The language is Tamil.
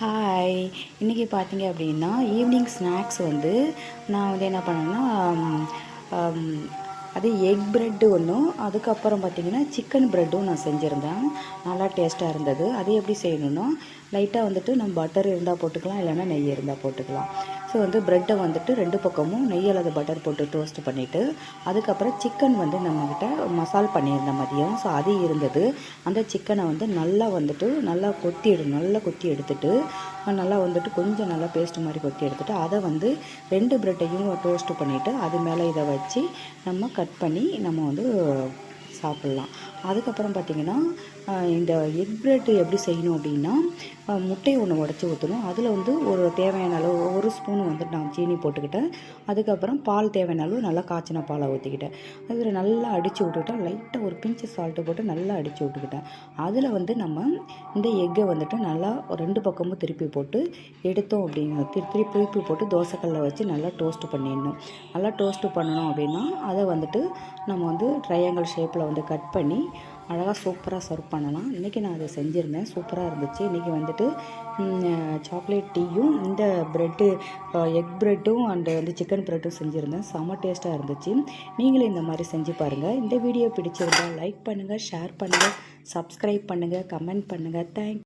ஹாய். இன்றைக்கி பார்த்தீங்க அப்படின்னா ஈவினிங் ஸ்நாக்ஸ் வந்து நான் வந்து என்ன பண்ணேன்னா அது எக் ப்ரெட்டு ஒன்றும், அதுக்கப்புறம் பார்த்திங்கன்னா சிக்கன் ப்ரெட்டும் நான் செஞ்சுருந்தேன். நல்லா டேஸ்ட்டாக இருந்தது. அது எப்படி செய்யணுன்னா, லைட்டாக வந்துட்டு நம்ம பட்டர் இருந்தால் போட்டுக்கலாம், இல்லைன்னா நெய் இருந்தால் போட்டுக்கலாம். ஸோ வந்து ப்ரெட்டை வந்துட்டு 2 பக்கமும் நெய் அல்லது பட்டர் போட்டு டோஸ்ட் பண்ணிவிட்டு, அதுக்கப்புறம் சிக்கன் வந்து நம்மக்கிட்ட மசால் பண்ணியிருந்தேன் மதியம். ஸோ அது இருந்தது. அந்த சிக்கனை வந்து நல்லா கொத்தி எடுத்துட்டு, நல்லா வந்துட்டு கொஞ்சம் நல்லா பேஸ்ட் மாதிரி கொத்தி எடுத்துகிட்டு, அதை வந்து 2 ப்ரெட்டையும் டோஸ்ட் பண்ணிவிட்டு, அது மேலே இதை வச்சு நம்ம கட் பண்ணி நம்ம வந்து சாப்பிட்லாம். அதுக்கப்புறம் பார்த்திங்கன்னா, இந்த எக் ப்ரெட் எப்படி செய்யணும் அப்படின்னா, முட்டையை ஒன்று உடச்சி ஊற்றணும். அதில் வந்து ஒரு தேவையான அளவு 1 ஸ்பூன் வந்துட்டு நான் சீனி போட்டுக்கிட்டேன். அதுக்கப்புறம் பால் தேவையான அளவு நல்லா காய்ச்சின பாலை ஊற்றிக்கிட்டேன். அதில் நல்லா அடித்து விட்டுக்கிட்டேன். லைட்டாக ஒரு பிஞ்சு சால்ட்டு போட்டு நல்லா அடித்து விட்டுக்கிட்டேன். அதில் வந்து நம்ம இந்த எக்கை வந்துட்டு நல்லா 2 பக்கமும் திருப்பி போட்டு எடுத்தோம் அப்படின்னா திருப்பி போட்டு தோசைக்கல்லில் வச்சு நல்லா டோஸ்ட் பண்ணிடணும். நல்லா டோஸ்ட்டு பண்ணணும் அப்படின்னா அதை வந்துட்டு நம்ம வந்து ட்ரையாங்கிள் ஷேப்பில் வந்து கட் பண்ணி அழகாக சூப்பராக சர்வ் பண்ணலாம். இன்றைக்கி நான் அதை செஞ்சுருந்தேன். சூப்பராக இருந்துச்சு. இன்றைக்கி வந்துட்டு சாக்லேட் டீயும் இந்த எக் ப்ரெட்டும் அண்டு வந்து சிக்கன் ப்ரெட்டும் செஞ்சுருந்தேன். செம்ம டேஸ்ட்டாக இருந்துச்சு. நீங்களும் இந்த மாதிரி செஞ்சு பாருங்கள். இந்த வீடியோ பிடிச்சிருந்தால் லைக் பண்ணுங்கள், ஷேர் பண்ணுங்கள், சப்ஸ்கிரைப் பண்ணுங்கள், கமெண்ட் பண்ணுங்கள். தேங்க்ஸ்.